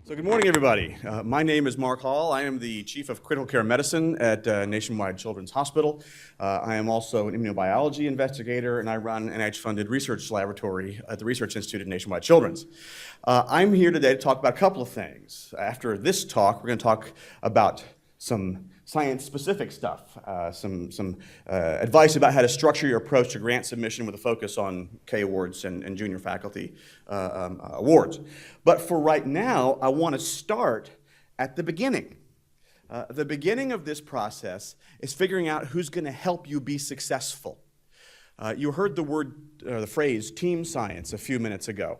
So good morning, everybody. My name is Mark Hall. I am the Chief of Critical Care Medicine at Nationwide Children's Hospital. I am also an immunobiology investigator, and I run an NIH-funded research laboratory at the Research Institute at Nationwide Children's. I'm here today to talk about a couple of things. After this talk, we're going to talk about some science-specific stuff, some advice about how to structure your approach to grant submission with a focus on K awards and junior faculty awards. But for right now, I want to start at the beginning. The beginning of this process is figuring out who's going to help you be successful. You heard the word, or the phrase, team science a few minutes ago.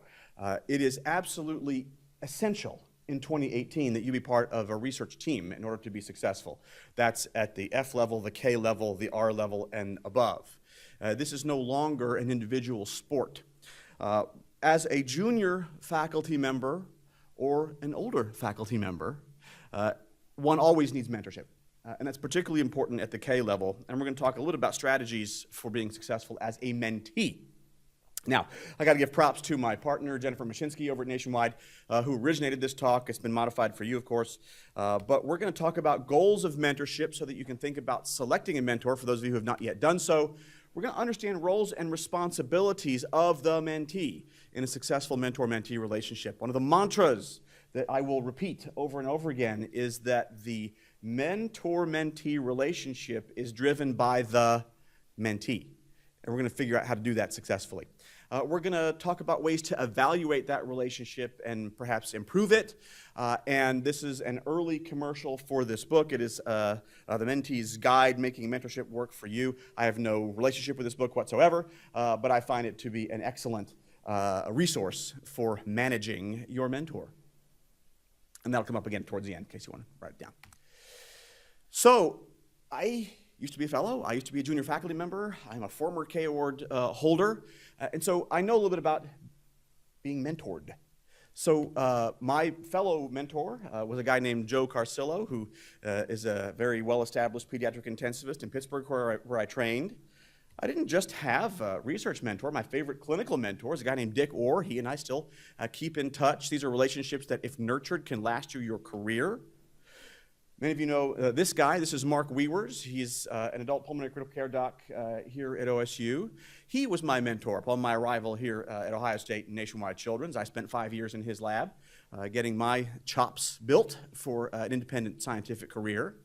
It is absolutely essential in 2018 that you be part of a research team in order to be successful. That's at the F level, the K level, the R level, and above. This is no longer an individual sport. As a junior faculty member or an older faculty member, one always needs mentorship. And that's particularly important at the K level. And we're going to talk a little about strategies for being successful as a mentee. Now, I got to give props to my partner, Jennifer Mashinsky, over at Nationwide, who originated this talk. It's been modified for you, of course. But we're going to talk about goals of mentorship so that you can think about selecting a mentor, for those of you who have not yet done so. We're going to understand roles and responsibilities of the mentee in a successful mentor-mentee relationship. One of the mantras that I will repeat over and over again is that the mentor-mentee relationship is driven by the mentee. And we're going to figure out how to do that successfully. We're going to talk about ways to evaluate that relationship and perhaps improve it. And this is an early commercial for this book. It is the Mentee's Guide, Making Mentorship Work for You. I have no relationship with this book whatsoever, but I find it to be an excellent resource for managing your mentor. And that'll come up again towards the end in case you want to write it down. So I used to be a fellow. I used to be a junior faculty member. I'm a former K Award holder. And so I know a little bit about being mentored. So my fellow mentor was a guy named Joe Carcillo, who is a very well-established pediatric intensivist in Pittsburgh where I trained. I didn't just have a research mentor. My favorite clinical mentor is a guy named Dick Orr. He and I still keep in touch. These are relationships that, if nurtured, can last you your career. Many of you know this guy. This is Mark Wiewers. He's an adult pulmonary critical care doc here at OSU. He was my mentor upon my arrival here at Ohio State and Nationwide Children's. I spent 5 years in his lab getting my chops built for an independent scientific career.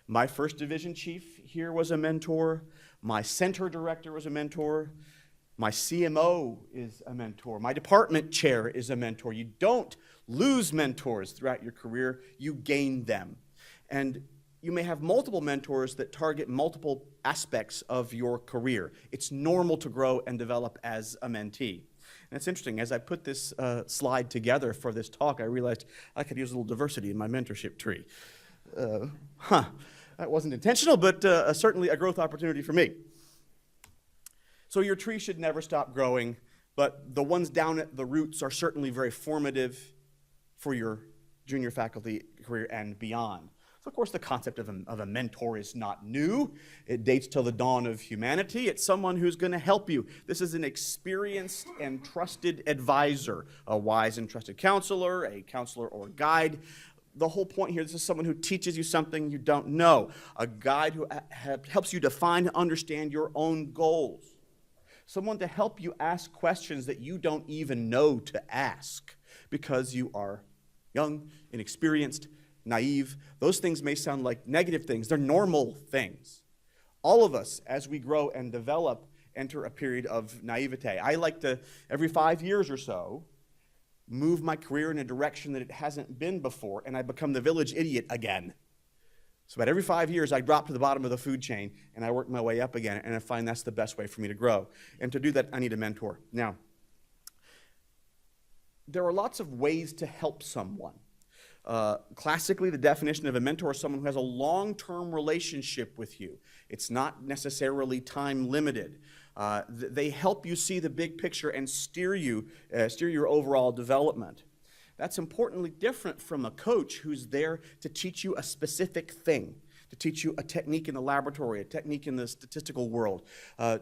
My first division chief here was a mentor. My center director was a mentor. My CMO is a mentor. My department chair is a mentor. You don't lose mentors throughout your career. You gain them. And you may have multiple mentors that target multiple aspects of your career. It's normal to grow and develop as a mentee. And it's interesting, as I put this slide together for this talk, I realized I could use a little diversity in my mentorship tree. That wasn't intentional, but certainly a growth opportunity for me. So your tree should never stop growing, but the ones down at the roots are certainly very formative for your junior faculty career and beyond. So, of course, the concept of a mentor is not new. It dates till the dawn of humanity. It's someone who's going to help you. This is an experienced and trusted advisor, a wise and trusted counselor, a counselor or guide. The whole point here, this is someone who teaches you something you don't know, a guide who helps you define and understand your own goals, someone to help you ask questions that you don't even know to ask because you are young, inexperienced, naive. Those things may sound like negative things. They're normal things. All of us, as we grow and develop, enter a period of naivete. I like to, every 5 years or so, move my career in a direction that it hasn't been before, and I become the village idiot again. So about every 5 years, I drop to the bottom of the food chain, and I work my way up again, and I find that's the best way for me to grow. And to do that, I need a mentor. Now, there are lots of ways to help someone. Classically, the definition of a mentor is someone who has a long-term relationship with you. It's not necessarily time-limited. They help you see the big picture and steer your overall development. That's importantly different from a coach who's there to teach you a specific thing, to teach you a technique in the laboratory, a technique in the statistical world,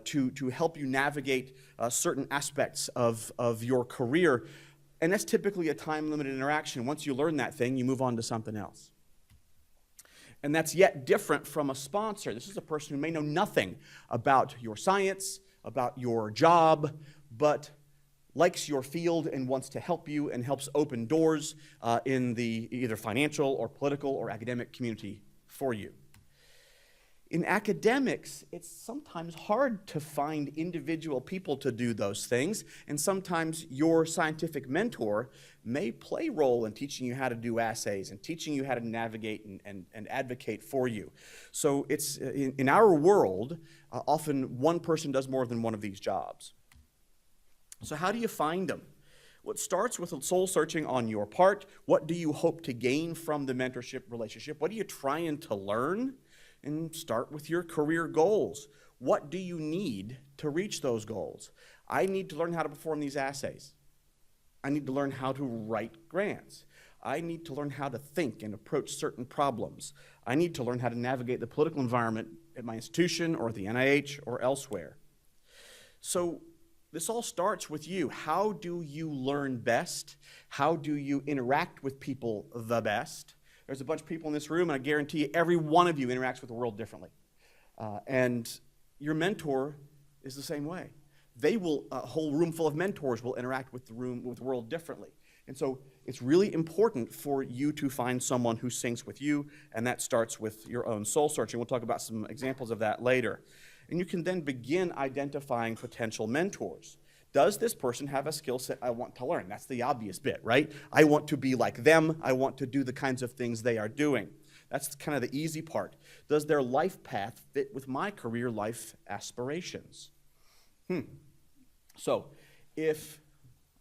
to help you navigate certain aspects of your career. And that's typically a time-limited interaction. Once you learn that thing, you move on to something else. And that's yet different from a sponsor. This is a person who may know nothing about your science, about your job, but likes your field and wants to help you and helps open doors in the either financial or political or academic community for you. In academics, it's sometimes hard to find individual people to do those things, and sometimes your scientific mentor may play a role in teaching you how to do assays and teaching you how to navigate and advocate for you. So it's in our world, often one person does more than one of these jobs. So how do you find them? Well, it starts with soul searching on your part. What do you hope to gain from the mentorship relationship? What are you trying to learn? And start with your career goals. What do you need to reach those goals? I need to learn how to perform these assays. I need to learn how to write grants. I need to learn how to think and approach certain problems. I need to learn how to navigate the political environment at my institution or at the NIH or elsewhere. So this all starts with you. How do you learn best? How do you interact with people the best? There's a bunch of people in this room, and I guarantee you every one of you interacts with the world differently. And your mentor is the same way. A whole room full of mentors will interact with the world differently. And so it's really important for you to find someone who syncs with you, and that starts with your own soul searching. We'll talk about some examples of that later. And you can then begin identifying potential mentors. Does this person have a skill set I want to learn? That's the obvious bit, right? I want to be like them. I want to do the kinds of things they are doing. That's kind of the easy part. Does their life path fit with my career life aspirations? So if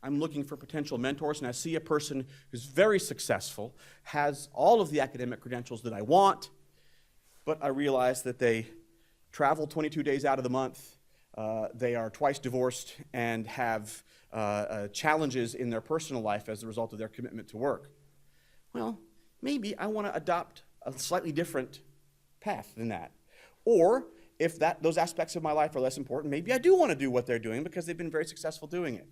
I'm looking for potential mentors and I see a person who's very successful, has all of the academic credentials that I want, but I realize that they travel 22 days out of the month, they are twice divorced and have challenges in their personal life as a result of their commitment to work. Well, maybe I want to adopt a slightly different path than that. Or if those aspects of my life are less important, maybe I do want to do what they're doing because they've been very successful doing it.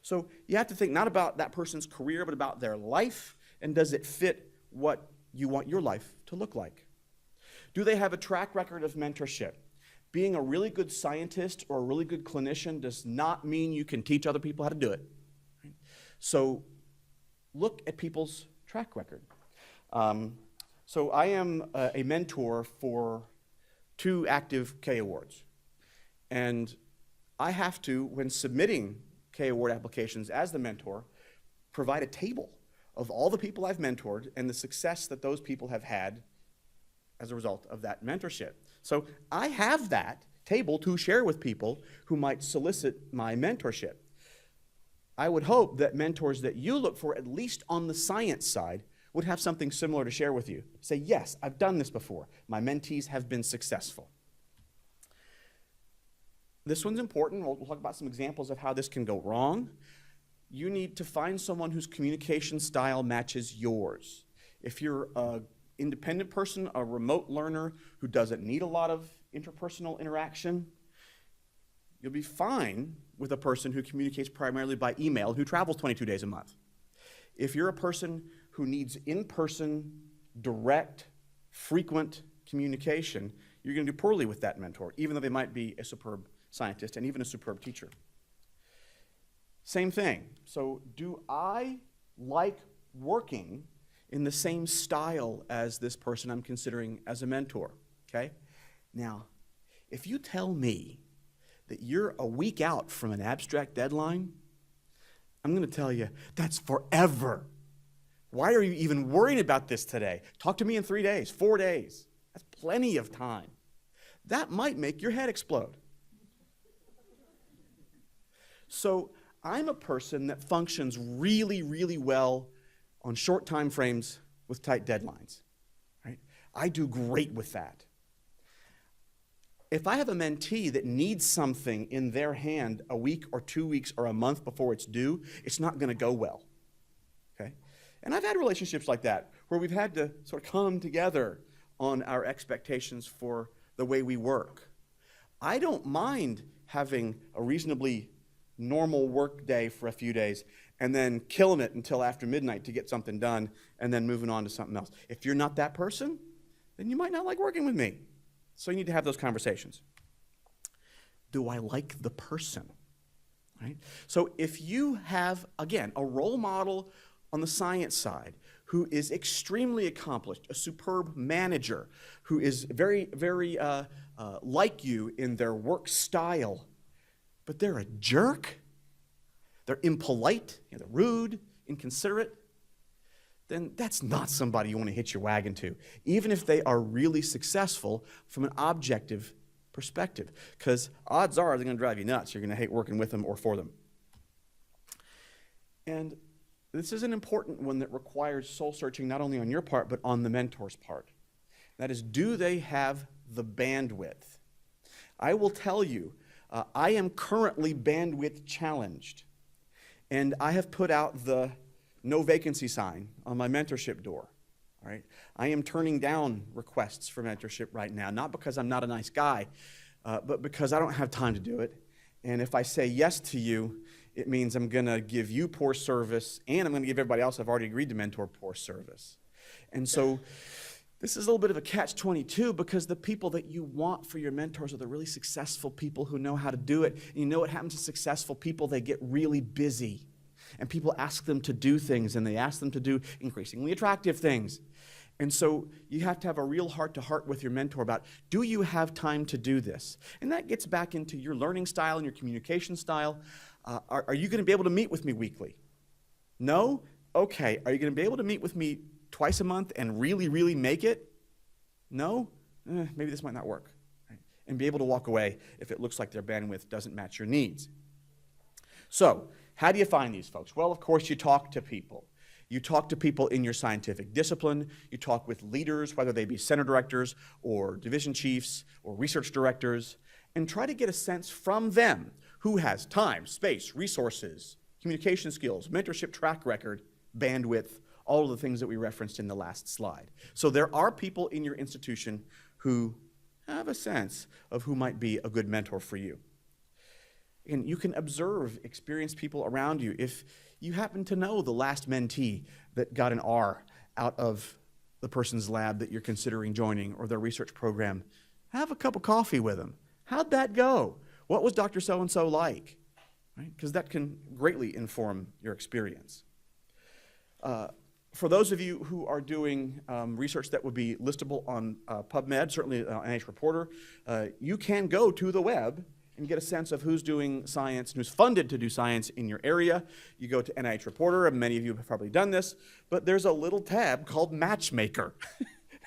So you have to think not about that person's career, but about their life, and does it fit what you want your life to look like? Do they have a track record of mentorship? Being a really good scientist or a really good clinician does not mean you can teach other people how to do it. Right? So look at people's track record. So I am a mentor for 2 active K Awards. And I have to, when submitting K Award applications as the mentor, provide a table of all the people I've mentored and the success that those people have had as a result of that mentorship. So I have that table to share with people who might solicit my mentorship. I would hope that mentors that you look for, at least on the science side, would have something similar to share with you. Say, yes, I've done this before. My mentees have been successful. This one's important. We'll talk about some examples of how this can go wrong. You need to find someone whose communication style matches yours. If you're an independent person, a remote learner who doesn't need a lot of interpersonal interaction, you'll be fine with a person who communicates primarily by email, who travels 22 days a month. If you're a person who needs in-person, direct, frequent communication, you're going to do poorly with that mentor, even though they might be a superb scientist and even a superb teacher. Same thing. So do I like working in the same style as this person I'm considering as a mentor? Okay? Now, if you tell me that you're a week out from an abstract deadline, I'm going to tell you, that's forever. Why are you even worried about this today? Talk to me in 3 days, 4 days. That's plenty of time. That might make your head explode. So I'm a person that functions really, really well on short time frames with tight deadlines. Right? I do great with that. If I have a mentee that needs something in their hand a week or 2 weeks or a month before it's due, it's not going to go well. Okay? And I've had relationships like that where we've had to sort of come together on our expectations for the way we work. I don't mind having a reasonably normal work day for a few days and then killing it until after midnight to get something done and then moving on to something else. If you're not that person, then you might not like working with me. So you need to have those conversations. Do I like the person? Right? So if you have, again, a role model on the science side who is extremely accomplished, a superb manager, who is very, very like you in their work style, but they're a jerk, they're impolite, they're rude, inconsiderate, then that's not somebody you want to hitch your wagon to, even if they are really successful from an objective perspective, because odds are they're going to drive you nuts. You're going to hate working with them or for them. And this is an important one that requires soul searching not only on your part, but on the mentor's part. That is, do they have the bandwidth? I will tell you, I am currently bandwidth challenged, and I have put out the no vacancy sign on my mentorship door. All right? I am turning down requests for mentorship right now, not because I'm not a nice guy, but because I don't have time to do it. And if I say yes to you, it means I'm going to give you poor service, and I'm going to give everybody else I've already agreed to mentor poor service. And so this is a little bit of a catch-22, because the people that you want for your mentors are the really successful people who know how to do it. And you know what happens to successful people? They get really busy. And people ask them to do things, and they ask them to do increasingly attractive things. And so you have to have a real heart-to-heart with your mentor about, do you have time to do this? And that gets back into your learning style and your communication style. Are you going to be able to meet with me weekly? No? Okay. Are you going to be able to meet with me twice a month and really, really make it? No? Maybe this might not work. Right? And be able to walk away if it looks like their bandwidth doesn't match your needs. So, how do you find these folks? Well, of course, you talk to people. You talk to people in your scientific discipline. You talk with leaders, whether they be center directors or division chiefs or research directors, and try to get a sense from them who has time, space, resources, communication skills, mentorship track record, bandwidth, all of the things that we referenced in the last slide. So there are people in your institution who have a sense of who might be a good mentor for you. And you can observe experienced people around you. If you happen to know the last mentee that got an R out of the person's lab that you're considering joining or their research program, have a cup of coffee with them. How'd that go? What was Dr. So-and-so like? Right? Because that can greatly inform your experience. For those of you who are doing research that would be listable on PubMed, certainly NIH Reporter, you can go to the web and get a sense of who's doing science and who's funded to do science in your area. You go to NIH Reporter, and many of you have probably done this, but there's a little tab called Matchmaker.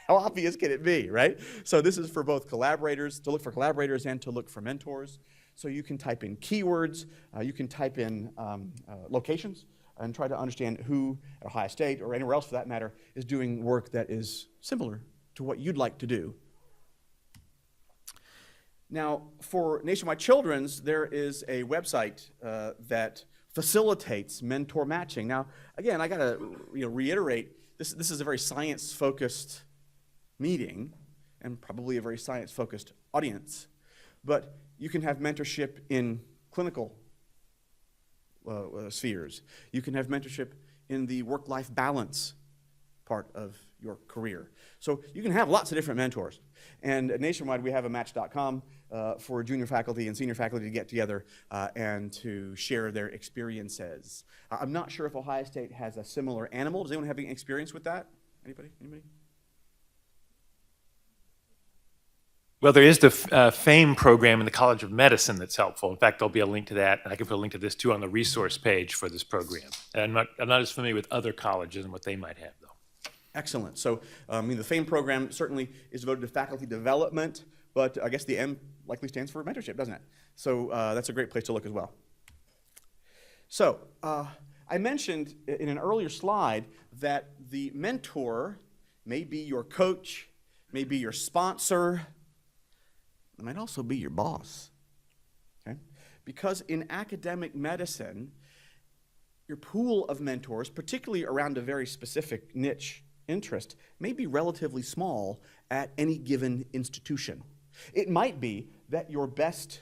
How obvious can it be, right? So this is for both collaborators, to look for collaborators and to look for mentors. So you can type in keywords, you can type in locations, and try to understand who at Ohio State, or anywhere else for that matter, is doing work that is similar to what you'd like to do. Now, for Nationwide Children's, there is a website that facilitates mentor matching. Now, again, I got to reiterate, this is a very science-focused meeting and probably a very science-focused audience. But you can have mentorship in clinical spheres. You can have mentorship in the work-life balance part of your career. So you can have lots of different mentors. And at Nationwide, we have a match.com for junior faculty and senior faculty to get together and to share their experiences. I'm not sure if Ohio State has a similar animal. Does anyone have any experience with that? Anybody? Well, there is the FAME program in the College of Medicine that's helpful. In fact, there'll be a link to that, and I can put a link to this too on the resource page for this program. And I'm not as familiar with other colleges and what they might have, though. Excellent. So, the FAME program certainly is devoted to faculty development, but I guess the M likely stands for mentorship, doesn't it? So that's a great place to look as well. So, I mentioned in an earlier slide that the mentor may be your coach, may be your sponsor, it might also be your boss, okay? Because in academic medicine, your pool of mentors, particularly around a very specific niche interest, may be relatively small at any given institution. It might be that your best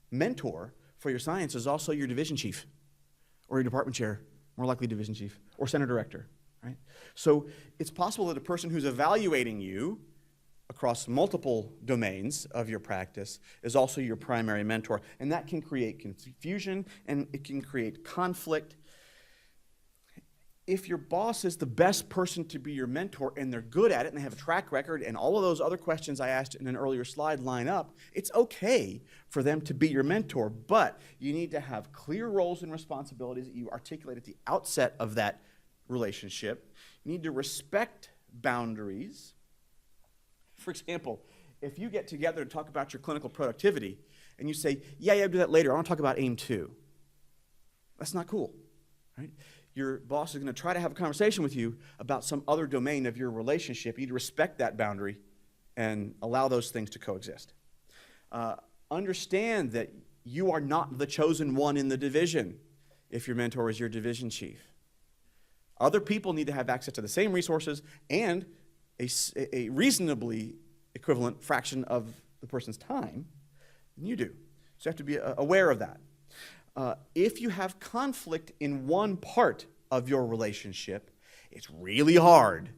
mentor for your science is also your division chief or your department chair more likely division chief, or center director, right? So it's possible that a person who's evaluating you across multiple domains of your practice is also your primary mentor, and that can create confusion and it can create conflict. If your boss is the best person to be your mentor and they're good at it and they have a track record and all of those other questions I asked in an earlier slide line up, it's okay for them to be your mentor, but you need to have clear roles and responsibilities that you articulate at the outset of that relationship. You need to respect boundaries. For example, if you get together to talk about your clinical productivity and you say, yeah, I'll do that later, I want to talk about AIM 2. That's not cool, right? Your boss is going to try to have a conversation with you about some other domain of your relationship. You need to respect that boundary and allow those things to coexist. Understand that you are not the chosen one in the division if your mentor is your division chief. Other people need to have access to the same resources and a reasonably equivalent fraction of the person's time than you do. So you have to be aware of that. If you have conflict in one part of your relationship, it's really hard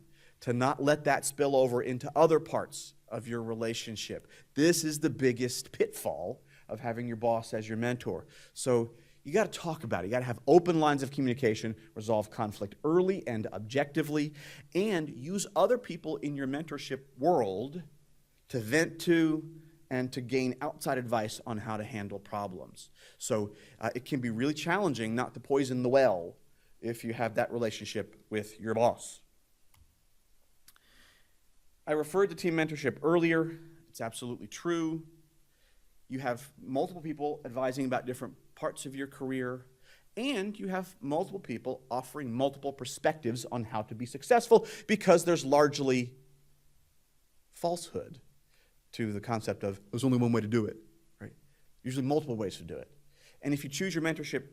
to not let that spill over into other parts of your relationship. This is the biggest pitfall of having your boss as your mentor. So you got to talk about it. You got to have open lines of communication, resolve conflict early and objectively, and use other people in your mentorship world to vent to and to gain outside advice on how to handle problems. So it can be really challenging not to poison the well if you have that relationship with your boss. I referred to team mentorship earlier. It's absolutely true. You have multiple people advising about different parts of your career, and you have multiple people offering multiple perspectives on how to be successful because there's largely falsehood to the concept of there's only one way to do it, right? Usually multiple ways to do it. And if you choose your mentorship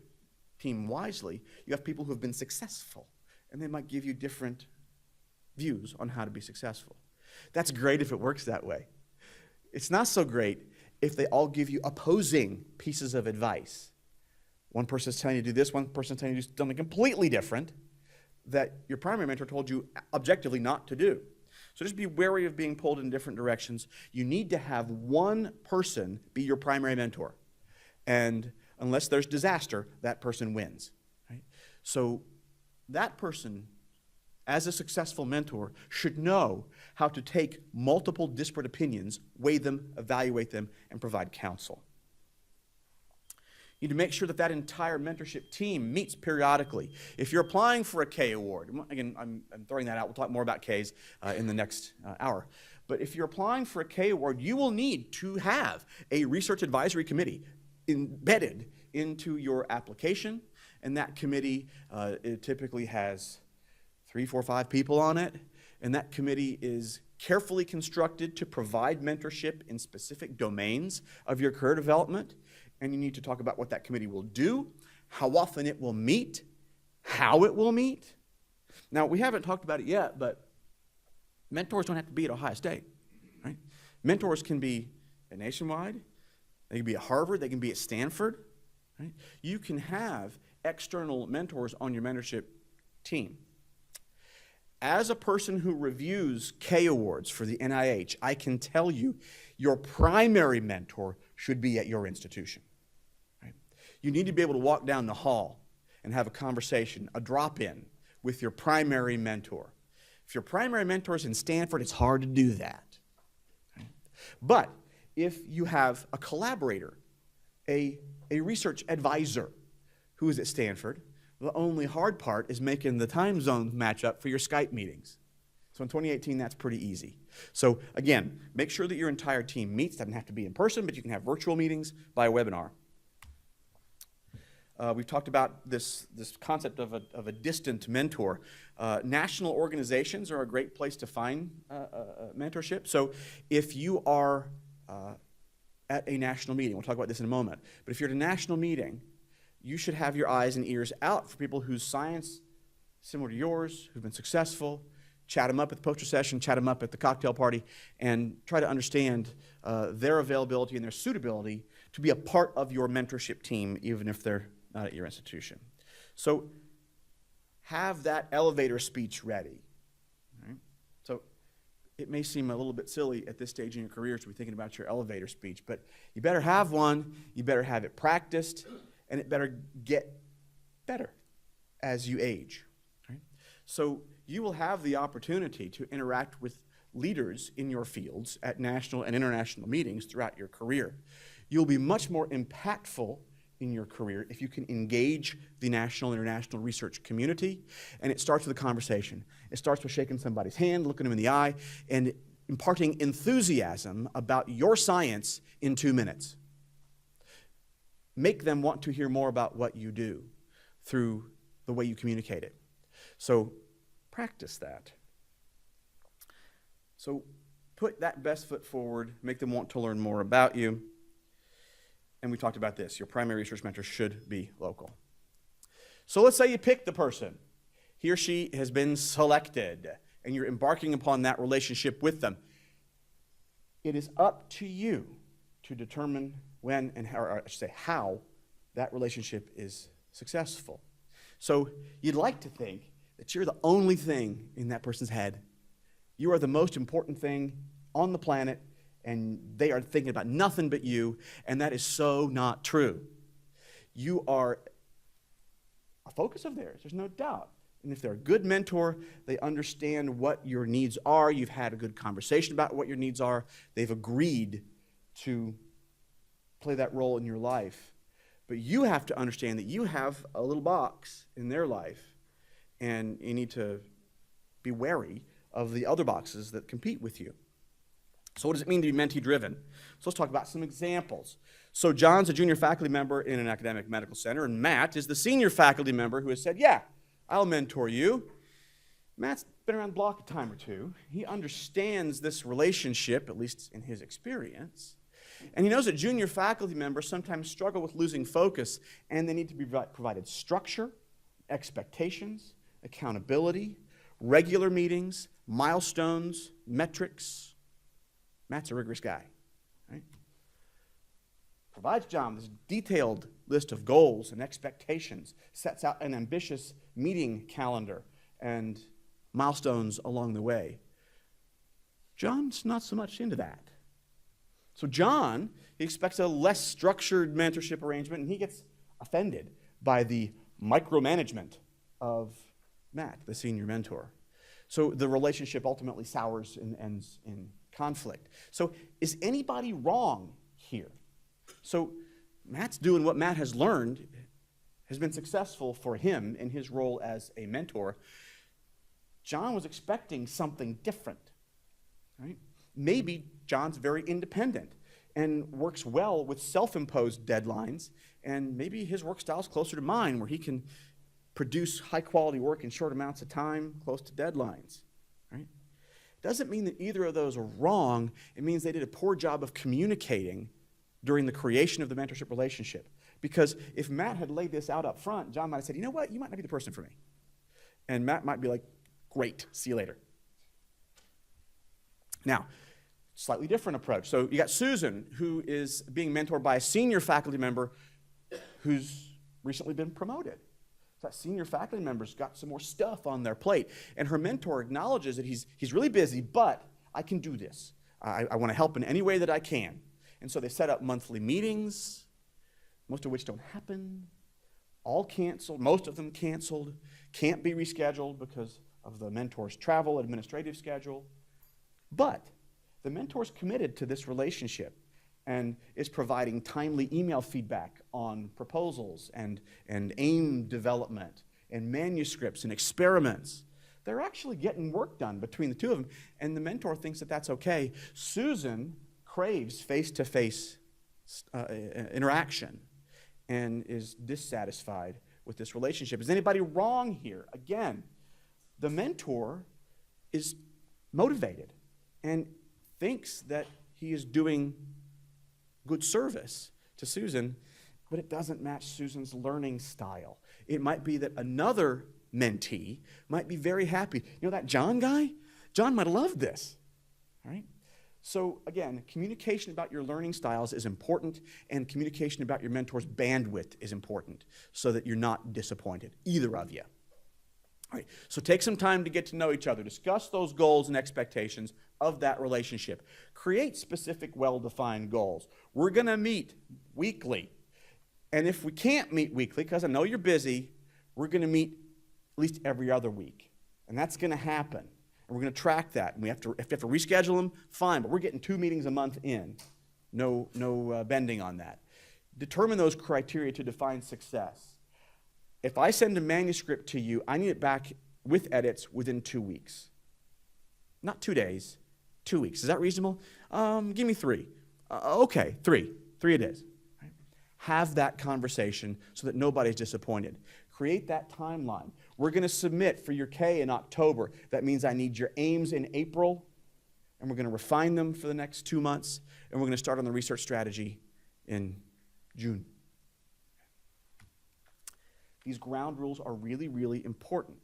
team wisely, you have people who have been successful, and they might give you different views on how to be successful. That's great if it works that way. It's not so great if they all give you opposing pieces of advice. One person is telling you to do this, one person is telling you to do something completely different that your primary mentor told you objectively not to do. So just be wary of being pulled in different directions. You need to have one person be your primary mentor. And unless there's disaster, that person wins. Right? So that person, as a successful mentor, should know how to take multiple disparate opinions, weigh them, evaluate them, and provide counsel. You need to make sure that that entire mentorship team meets periodically. If you're applying for a K award, again, I'm throwing that out. We'll talk more about Ks in the next hour. But if you're applying for a K award, you will need to have a research advisory committee embedded into your application. And that committee it typically has 3, 4, 5 people on it. And that committee is carefully constructed to provide mentorship in specific domains of your career development. And you need to talk about what that committee will do, how often it will meet, how it will meet. Now, we haven't talked about it yet, but mentors don't have to be at Ohio State, right? Mentors can be at Nationwide, they can be at Harvard, they can be at Stanford, right? You can have external mentors on your mentorship team. As a person who reviews K awards for the NIH, I can tell you your primary mentor should be at your institution. Right? You need to be able to walk down the hall and have a conversation, a drop-in with your primary mentor. If your primary mentor is in Stanford, it's hard to do that. Right? But if you have a collaborator, a research advisor who is at Stanford, the only hard part is making the time zone match up for your Skype meetings. So in 2018, that's pretty easy. So again, make sure that your entire team meets. Doesn't have to be in person, but you can have virtual meetings by a webinar. We've talked about this concept of a distant mentor. National organizations are a great place to find mentorship. So if you are at a national meeting, we'll talk about this in a moment, but if you're at a national meeting, you should have your eyes and ears out for people whose science similar to yours, who've been successful. Chat them up at the poster session, chat them up at the cocktail party, and try to understand their availability and their suitability to be a part of your mentorship team, even if they're not at your institution. So have that elevator speech ready. Right? So it may seem a little bit silly at this stage in your career to be thinking about your elevator speech, but you better have one, you better have it practiced, and it better get better as you age. Right? So you will have the opportunity to interact with leaders in your fields at national and international meetings throughout your career. You'll be much more impactful in your career if you can engage the national and international research community, and it starts with a conversation. It starts with shaking somebody's hand, looking them in the eye, and imparting enthusiasm about your science in 2 minutes. Make them want to hear more about what you do through the way you communicate it. So practice that. So put that best foot forward, make them want to learn more about you. And we talked about this. Your primary research mentor should be local. So let's say you pick the person. He or she has been selected, and you're embarking upon that relationship with them. It is up to you to determine when and how, or I should say how, that relationship is successful. So you'd like to think that you're the only thing in that person's head. You are the most important thing on the planet, and they are thinking about nothing but you, and that is so not true. You are a focus of theirs, there's no doubt. And if they're a good mentor, they understand what your needs are, you've had a good conversation about what your needs are, they've agreed to play that role in your life. But you have to understand that you have a little box in their life, and you need to be wary of the other boxes that compete with you. So what does it mean to be mentee-driven? So let's talk about some examples. So John's a junior faculty member in an academic medical center, and Matt is the senior faculty member who has said, yeah, I'll mentor you. Matt's been around the block a time or two. He understands this relationship, at least in his experience. And he knows that junior faculty members sometimes struggle with losing focus, and they need to be provided structure, expectations, accountability, regular meetings, milestones, metrics. Matt's a rigorous guy, right? Provides John this detailed list of goals and expectations, sets out an ambitious meeting calendar and milestones along the way. John's not so much into that. So John, he expects a less structured mentorship arrangement, and he gets offended by the micromanagement of Matt, the senior mentor. So the relationship ultimately sours and ends in conflict. So is anybody wrong here? So Matt's doing what Matt has learned has been successful for him in his role as a mentor. John was expecting something different, right? Maybe John's very independent and works well with self-imposed deadlines, and maybe his work style is closer to mine, where he can produce high-quality work in short amounts of time, close to deadlines, right? Doesn't mean that either of those are wrong. It means they did a poor job of communicating during the creation of the mentorship relationship. Because if Matt had laid this out up front, John might have said, you know what, you might not be the person for me. And Matt might be like, great, see you later. Now, slightly different approach. So you got Susan, who is being mentored by a senior faculty member who's recently been promoted. So that senior faculty member's got some more stuff on their plate. And her mentor acknowledges that he's really busy, but I can do this. I want to help in any way that I can. And so they set up monthly meetings, most of which don't happen, all canceled, most of them canceled, can't be rescheduled because of the mentor's travel administrative schedule. But the mentor's committed to this relationship and is providing timely email feedback on proposals and aim development and manuscripts and experiments. They're actually getting work done between the two of them, and the mentor thinks that that's okay. Susan craves face-to-face interaction and is dissatisfied with this relationship. Is anybody wrong here? Again, the mentor is motivated and thinks that he is doing good service to Susan, but it doesn't match Susan's learning style. It might be that another mentee might be very happy. You know that John guy? John might have loved this, all right? So again, communication about your learning styles is important, and communication about your mentor's bandwidth is important so that you're not disappointed, either of you. All right, so take some time to get to know each other. Discuss those goals and expectations of that relationship. Create specific, well-defined goals. We're going to meet weekly. And if we can't meet weekly, because I know you're busy, we're going to meet at least every other week. And that's going to happen. And we're going to track that. And if you have to reschedule them, fine. But we're getting 2 meetings a month in. No bending on that. Determine those criteria to define success. If I send a manuscript to you, I need it back with edits within 2 weeks. Not 2 days, 2 weeks. Is that reasonable? Give me 3. Okay, 3. 3 it is. Right? Have that conversation so that nobody's disappointed. Create that timeline. We're going to submit for your K in October. That means I need your aims in April, and we're going to refine them for the next 2 months, and we're going to start on the research strategy in June. These ground rules are really, really important.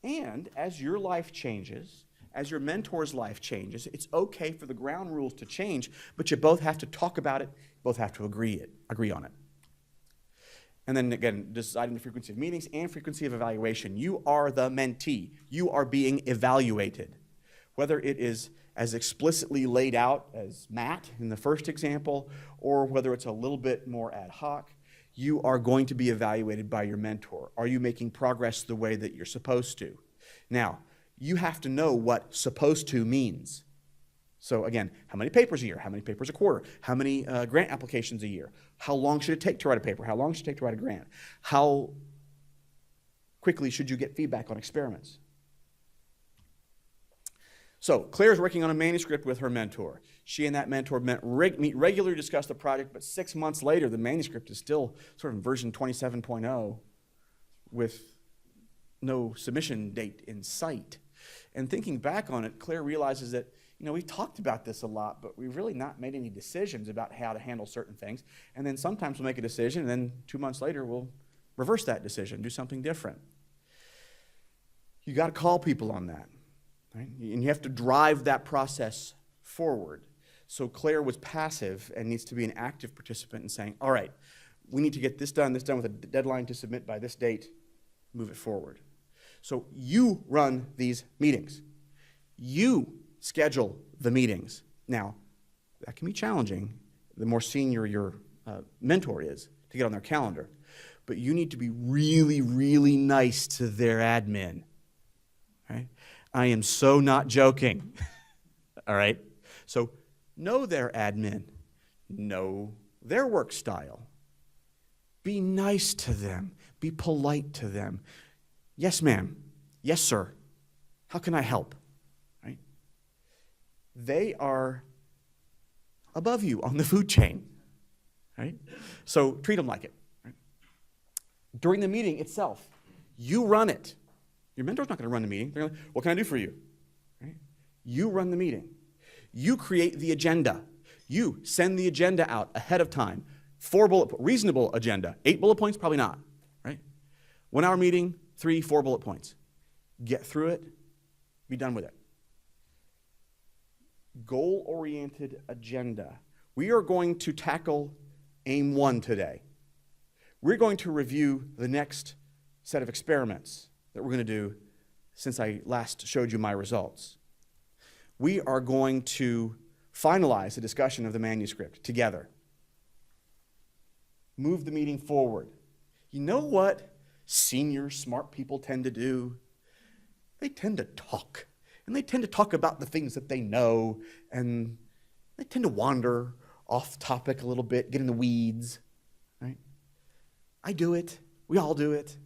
And as your life changes, as your mentor's life changes, it's okay for the ground rules to change, but you both have to talk about it, both have to agree on it. And then again, deciding the frequency of meetings and frequency of evaluation. You are the mentee. You are being evaluated. Whether it is as explicitly laid out as Matt in the first example, or whether it's a little bit more ad hoc, you are going to be evaluated by your mentor. Are you making progress the way that you're supposed to? Now, you have to know what supposed to means. So again, how many papers a year? How many papers a quarter? How many grant applications a year? How long should it take to write a paper? How long should it take to write a grant? How quickly should you get feedback on experiments? So Claire's working on a manuscript with her mentor. She and that mentor meet regularly to discuss the project, but 6 months later, the manuscript is still sort of in version 27.0 with no submission date in sight. And thinking back on it, Claire realizes that, we've talked about this a lot, but we've really not made any decisions about how to handle certain things. And then sometimes we'll make a decision, and then 2 months later, we'll reverse that decision, do something different. You got to call people on that. Right? And you have to drive that process forward. So Claire was passive and needs to be an active participant in saying, all right, we need to get this done with a deadline to submit by this date, move it forward. So you run these meetings. You schedule the meetings. Now, that can be challenging the more senior your mentor is to get on their calendar. But you need to be really, really nice to their admin. Right? I am so not joking. All right? So know their admin. Know their work style. Be nice to them. Be polite to them. Yes, ma'am. Yes, sir. How can I help? Right? They are above you on the food chain. Right? So treat them like it. Right? During the meeting itself, you run it. Your mentor's not going to run the meeting. They're going to, what can I do for you? Right? You run the meeting. You create the agenda. You send the agenda out ahead of time. Reasonable agenda. 8 bullet points, probably not. Right? 1 hour meeting, 3, 4 bullet points. Get through it. Be done with it. Goal-oriented agenda. We are going to tackle aim 1 today. We're going to review the next set of experiments that we're going to do since I last showed you my results. We are going to finalize the discussion of the manuscript together. Move the meeting forward. You know what senior smart people tend to do? They tend to talk. And they tend to talk about the things that they know, and they tend to wander off topic a little bit, get in the weeds. Right? I do it. We all do it.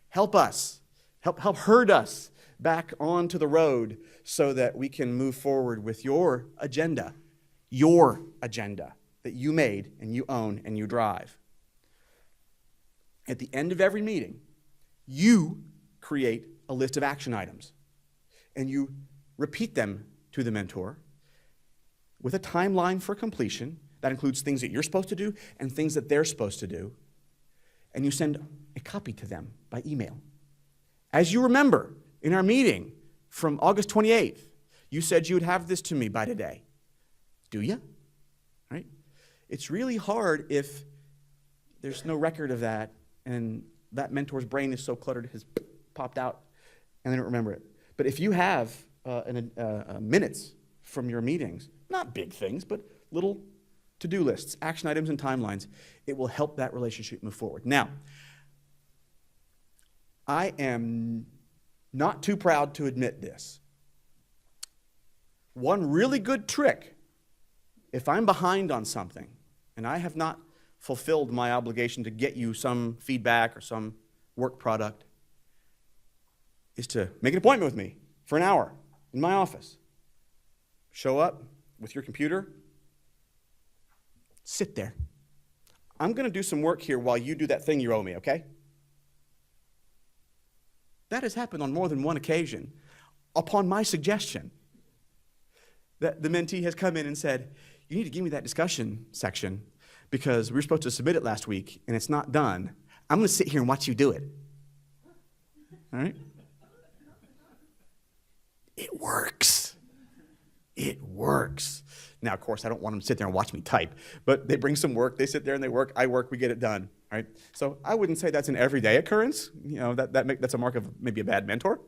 Help us. Help herd us back onto the road so that we can move forward with your agenda that you made and you own and you drive. At the end of every meeting, you create a list of action items and you repeat them to the mentor with a timeline for completion. That includes things that you're supposed to do and things that they're supposed to do. And you send a copy to them by email. As you remember, in our meeting from August 28th, you said you would have this to me by today. Do you? Right? It's really hard if there's no record of that and that mentor's brain is so cluttered it has popped out and they don't remember it. But if you have minutes from your meetings, not big things, but little to-do lists, action items, and timelines, it will help that relationship move forward. Now, I am not too proud to admit this. One really good trick, if I'm behind on something and I have not fulfilled my obligation to get you some feedback or some work product, is to make an appointment with me for an hour in my office. Show up with your computer, sit there. I'm going to do some work here while you do that thing you owe me, okay? That has happened on more than one occasion upon my suggestion. That the mentee has come in and said, you need to give me that discussion section because we were supposed to submit it last week and it's not done. I'm going to sit here and watch you do it. All right? It works. It works. Now, of course, I don't want them to sit there and watch me type, but they bring some work, they sit there and they work, I work, we get it done, right? So I wouldn't say that's an everyday occurrance. That's a mark of maybe a bad mentor.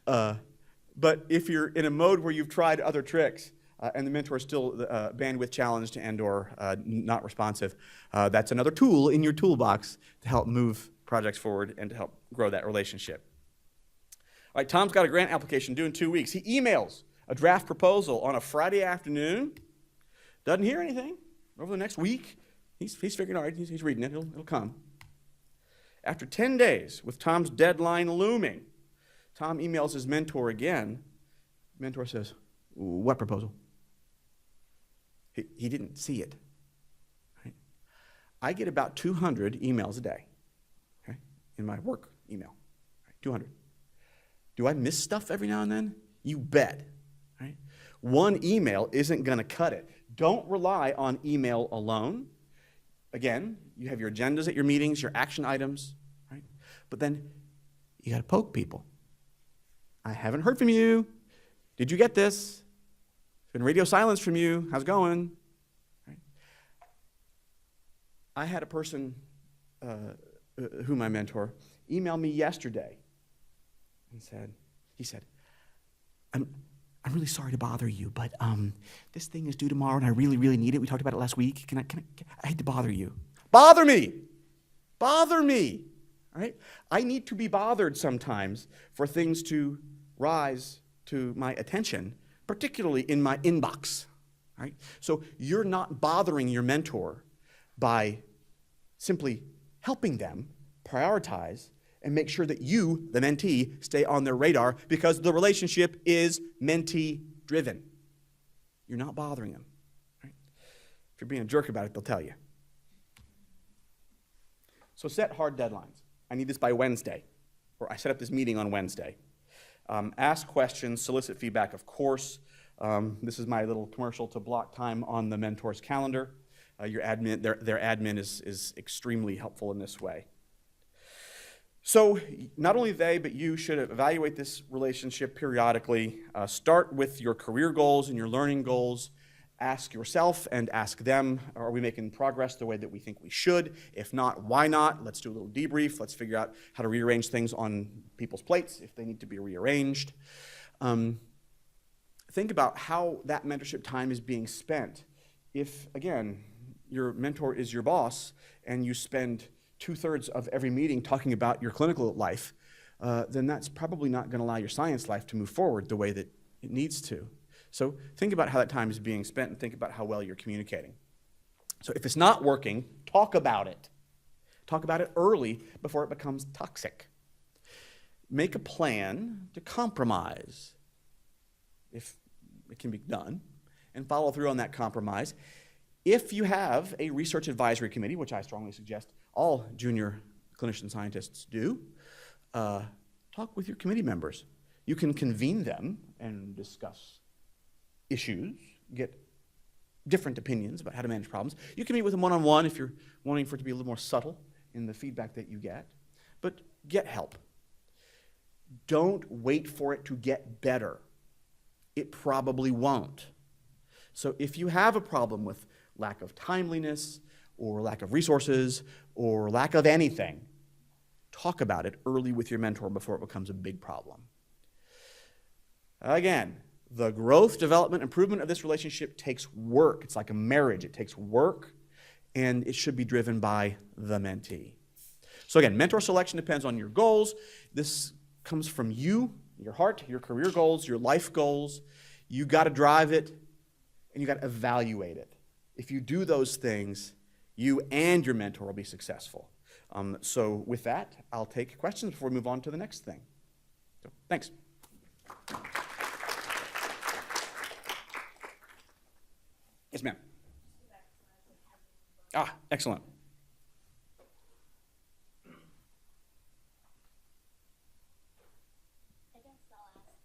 But if you're in a mode where you've tried other tricks and the mentor is still bandwidth challenged and or not responsive, that's another tool in your toolbox to help move projects forward and to help grow that relationship. All right, Tom's got a grant application due in 2 weeks. He emails a draft proposal on a Friday afternoon, doesn't hear anything. Over the next week, he's figuring, all right, he's reading it, it'll come. After 10 days, with Tom's deadline looming, Tom emails his mentor again. Mentor says, what proposal? He didn't see it. Right? I get about 200 emails a day, okay, in my work email, right? 200. Do I miss stuff every now and then? You bet. Right? One email isn't going to cut it. Don't rely on email alone. Again, you have your agendas at your meetings, your action items, right? But then you got to poke people. I haven't heard from you. Did you get this? There's been radio silence from you. How's it going? Right? I had a person whom I mentor email me yesterday and he said, I'm really sorry to bother you, but this thing is due tomorrow and I really, really need it. We talked about it last week. I hate to bother you. Bother me. Bother me. All right? I need to be bothered sometimes for things to rise to my attention, particularly in my inbox. All right? So you're not bothering your mentor by simply helping them prioritize and make sure that you, the mentee, stay on their radar because the relationship is mentee-driven. You're not bothering them. Right? If you're being a jerk about it, they'll tell you. So set hard deadlines. I need this by Wednesday, or I set up this meeting on Wednesday. Ask questions, solicit feedback, of course. This is my little commercial to block time on the mentor's calendar. Your admin, their admin is extremely helpful in this way. So not only they, but you should evaluate this relationship periodically. Start with your career goals and your learning goals. Ask yourself and ask them, are we making progress the way that we think we should? If not, why not? Let's do a little debrief. Let's figure out how to rearrange things on people's plates if they need to be rearranged. Think about how that mentorship time is being spent. If, again, your mentor is your boss and you spend 2/3 of every meeting talking about your clinical life, then that's probably not going to allow your science life to move forward the way that it needs to. So think about how that time is being spent and think about how well you're communicating. So if it's not working, talk about it. Talk about it early before it becomes toxic. Make a plan to compromise, if it can be done, and follow through on that compromise. If you have a research advisory committee, which I strongly suggest all junior clinician scientists do, talk with your committee members. You can convene them and discuss issues, get different opinions about how to manage problems. You can meet with them one-on-one if you're wanting for it to be a little more subtle in the feedback that you get, but get help. Don't wait for it to get better. It probably won't. So if you have a problem with lack of timeliness or lack of resources or lack of anything, Talk about it early with your mentor before it becomes a big problem. Again, the growth, development, improvement of this relationship takes work. It's like a marriage. It takes work, and it should be driven by the mentee. So again, mentor selection depends on your goals. This comes from you, your heart, your career goals, your life goals. You got to drive it, and you got to evaluate it. If you do those things, you and your mentor will be successful. So with that, I'll take questions before we move on to the next thing. So, thanks. Yes, ma'am. Ah, excellent. I guess I'll ask this.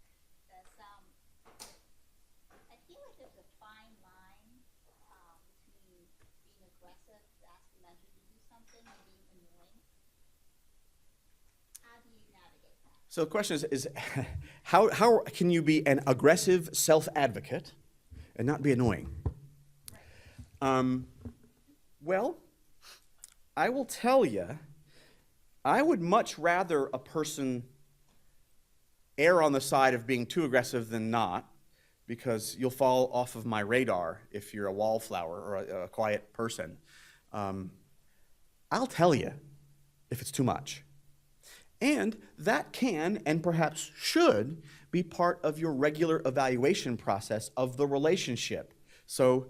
I feel like there's a fine line between being aggressive to ask the mentor to do something and being annoying. How do you navigate that? So the question is how can you be an aggressive self-advocate and not be annoying? Well, I will tell you, I would much rather a person err on the side of being too aggressive than not, because you'll fall off of my radar if you're a wallflower or a quiet person. I'll tell you if it's too much. And that can, and perhaps should, be part of your regular evaluation process of the relationship. So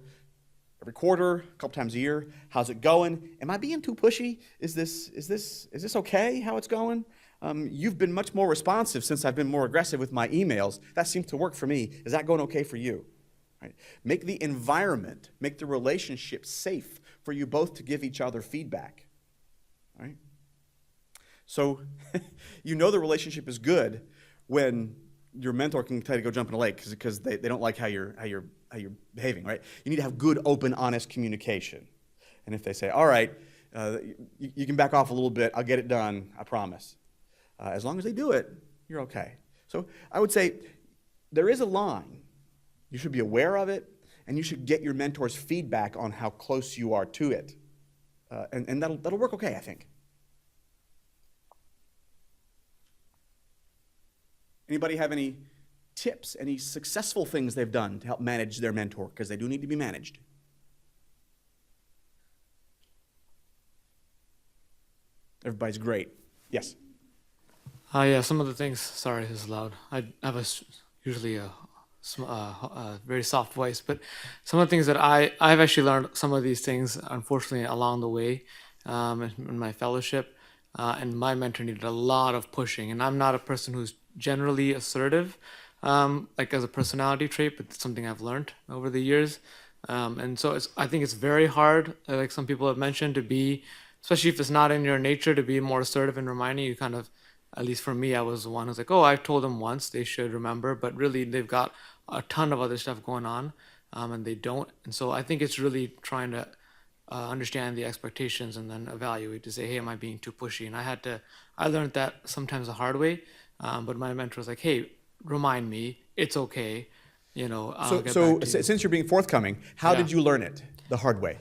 every quarter, a couple times a year, how's it going? Am I being too pushy? Is this okay how it's going? You've been much more responsive since I've been more aggressive with my emails. That seems to work for me. Is that going okay for you? Right? Make the environment, make the relationship safe for you both to give each other feedback. Right? So you know the relationship is good when your mentor can tell you to go jump in a lake because they don't like how you're behaving, right? You need to have good, open, honest communication. And if they say, all right, you can back off a little bit, I'll get it done, I promise. As long as they do it, you're okay. So I would say there is a line. You should be aware of it, and you should get your mentor's feedback on how close you are to it. And that'll work okay, I think. Anybody have any tips, any successful things they've done to help manage their mentor? Because they do need to be managed. Everybody's great. Yes? Yeah, some of the things, sorry, this is loud. I have usually a very soft voice, but some of the things that I've actually learned some of these things, unfortunately, along the way in my fellowship. And my mentor needed a lot of pushing. And I'm not a person who's generally assertive, like as a personality trait, but it's something I've learned over the years. And so I think it's very hard, like some people have mentioned, to be, especially if it's not in your nature, to be more assertive and reminding you kind of, at least for me, I was the one who's like, oh, I've told them once, they should remember, but really they've got a ton of other stuff going on, and they don't. And so I think it's really trying to understand the expectations and then evaluate to say, hey, am I being too pushy? And I learned that sometimes the hard way, but my mentor was like, hey, remind me, it's okay, I'll get So back to you. since you're being forthcoming, how did you learn it the hard way?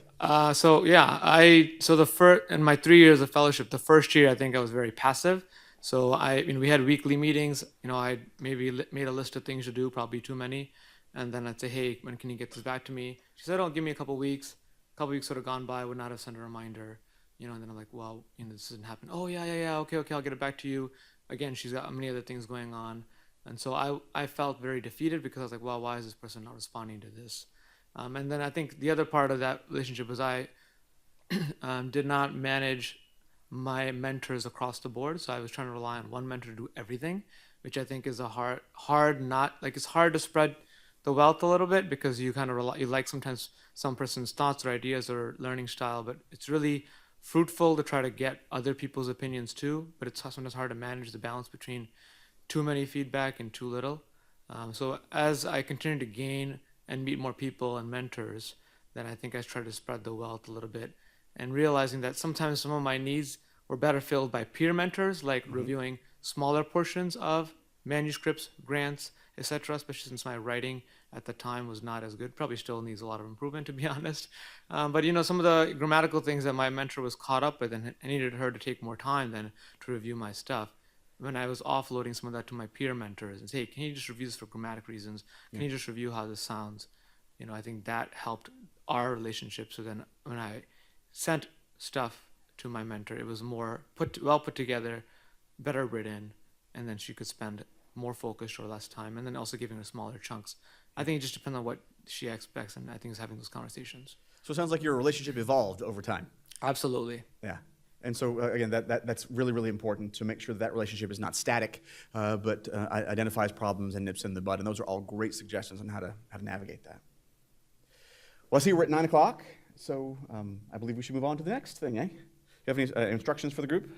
So in my 3 years of fellowship, the first year I think I was very passive. So we had weekly meetings. I maybe made a list of things to do, probably too many, and then I'd say, hey, when can you get this back to me? She said, oh, give me a couple weeks. A couple weeks sort of gone by, I would not have sent a reminder, and then I'm like, well, this didn't happen. Oh yeah, okay, I'll get it back to you. Again, she's got many other things going on, and so I felt very defeated because I was like, well, why is this person not responding to this? And then I think the other part of that relationship was I did not manage my mentors across the board, so I was trying to rely on one mentor to do everything, which I think is it's hard to spread the wealth a little bit because you kind of you like sometimes some person's thoughts or ideas or learning style, but it's really fruitful to try to get other people's opinions too, but it's sometimes hard to manage the balance between too many feedback and too little. So as I continue to gain and meet more people and mentors, then I think I try to spread the wealth a little bit and realizing that sometimes some of my needs were better filled by peer mentors, like reviewing smaller portions of manuscripts, grants, etc. Especially since my writing at the time was not as good. Probably still needs a lot of improvement, to be honest. But some of the grammatical things that my mentor was caught up with, and I needed her to take more time than to review my stuff. When I was offloading some of that to my peer mentors and say, hey, can you just review this for grammatic reasons? Can you just review how this sounds? I think that helped our relationship. So then when I sent stuff to my mentor, it was more well put together, better written, and then she could spend more focused or less time, and then also giving her smaller chunks. I think it just depends on what she expects, and I think it's having those conversations. So it sounds like your relationship evolved over time. Absolutely. Yeah. And so, again, that's really, really important to make sure that relationship is not static, but identifies problems and nips in the bud. And those are all great suggestions on how to navigate that. Well, I see we're at 9 o'clock, so I believe we should move on to the next thing, eh? You have any instructions for the group?